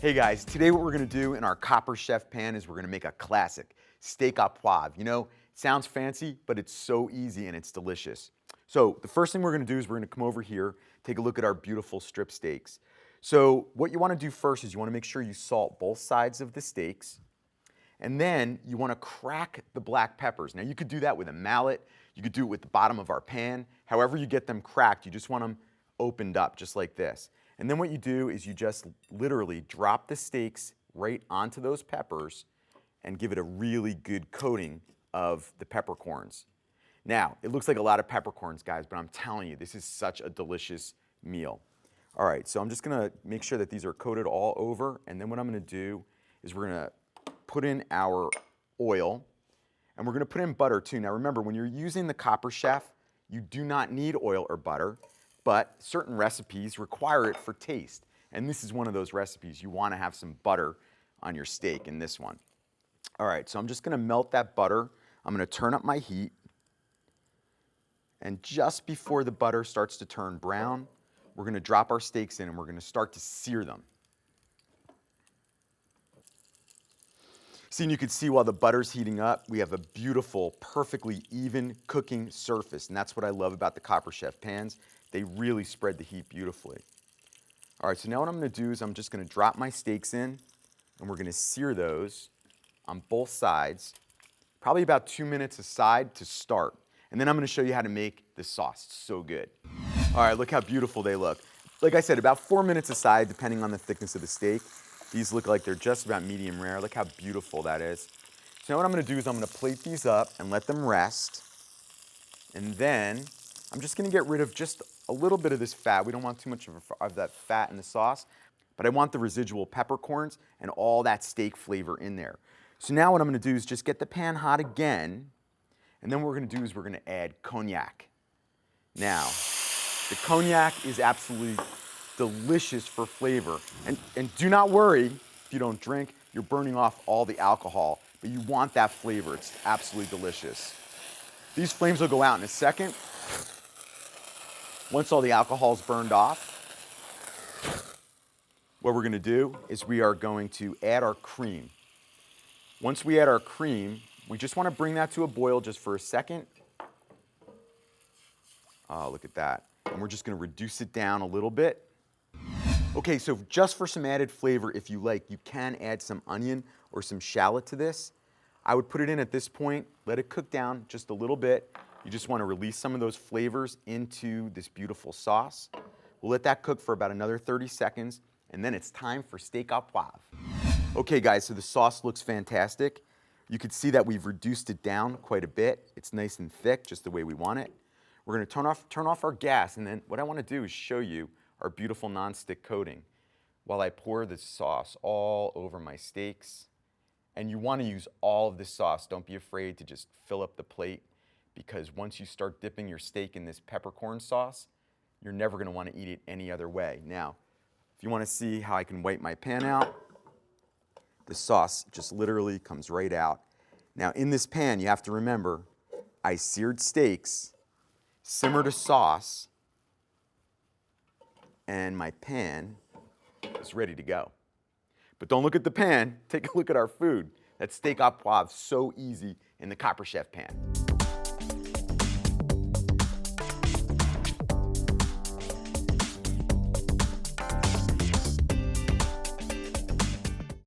Hey guys, today what we're gonna do in our Copper Chef pan is we're gonna make a classic, steak au poivre. You know, it sounds fancy, but it's so easy and it's delicious. So the first thing we're gonna do is we're gonna come over here, take a look at our beautiful strip steaks. So what you wanna do first is you wanna make sure you salt both sides of the steaks, and then you wanna crack the black peppers. Now you could do that with a mallet, you could do it with the bottom of our pan. However you get them cracked, you just want them opened up just like this. And then what you do is you just literally drop the steaks right onto those peppers and give it a really good coating of the peppercorns. Now, it looks like a lot of peppercorns, guys, but I'm telling you, this is such a delicious meal. All right, so I'm just gonna make sure that these are coated all over, and then what I'm gonna do is we're gonna put in our oil, and we're gonna put in butter too. Now remember, when you're using the Copper Chef, you do not need oil or butter, but certain recipes require it for taste. And this is one of those recipes. You wanna have some butter on your steak in this one. All right, so I'm just gonna melt that butter. I'm gonna turn up my heat. And just before the butter starts to turn brown, we're gonna drop our steaks in and we're gonna start to sear them. See, and you can see while the butter's heating up, we have a beautiful, perfectly even cooking surface. And that's what I love about the Copper Chef pans. They really spread the heat beautifully. All right, so now what I'm gonna do is I'm just gonna drop my steaks in and we're gonna sear those on both sides, probably about 2 minutes a side to start. And then I'm gonna show you how to make the sauce. It's so good. All right, look how beautiful they look. Like I said, about 4 minutes a side, depending on the thickness of the steak. These look like they're just about medium rare. Look how beautiful that is. So now what I'm gonna do is I'm gonna plate these up and let them rest. And then I'm just gonna get rid of just a little bit of this fat. We don't want too much of that fat in the sauce, but I want the residual peppercorns and all that steak flavor in there. So now what I'm gonna do is just get the pan hot again, and then what we're gonna do is we're gonna add cognac. Now, the cognac is absolutely delicious for flavor. And do not worry if you don't drink, you're burning off all the alcohol, but you want that flavor. It's absolutely delicious. These flames will go out in a second. Once all the alcohol's burned off, what we're gonna do is we are going to add our cream. Once we add our cream, we just wanna bring that to a boil just for a second. Oh, look at that. And we're just gonna reduce it down a little bit. Okay, so just for some added flavor, if you like, you can add some onion or some shallot to this. I would put it in at this point, let it cook down just a little bit. You just want to release some of those flavors into this beautiful sauce. We'll let that cook for about another 30 seconds, and then it's time for steak au poivre. Okay guys, so the sauce looks fantastic. You can see that we've reduced it down quite a bit. It's nice and thick, just the way we want it. We're gonna turn off our gas, and then what I wanna do is show you our beautiful non-stick coating while I pour this sauce all over my steaks. And you wanna use all of this sauce. Don't be afraid to just fill up the plate, because once you start dipping your steak in this peppercorn sauce, you're never gonna wanna eat it any other way. Now, if you wanna see how I can wipe my pan out, the sauce just literally comes right out. Now in this pan, you have to remember, I seared steaks, simmered a sauce, and my pan is ready to go. But don't look at the pan, take a look at our food. That steak au poivre, so easy in the Copper Chef pan.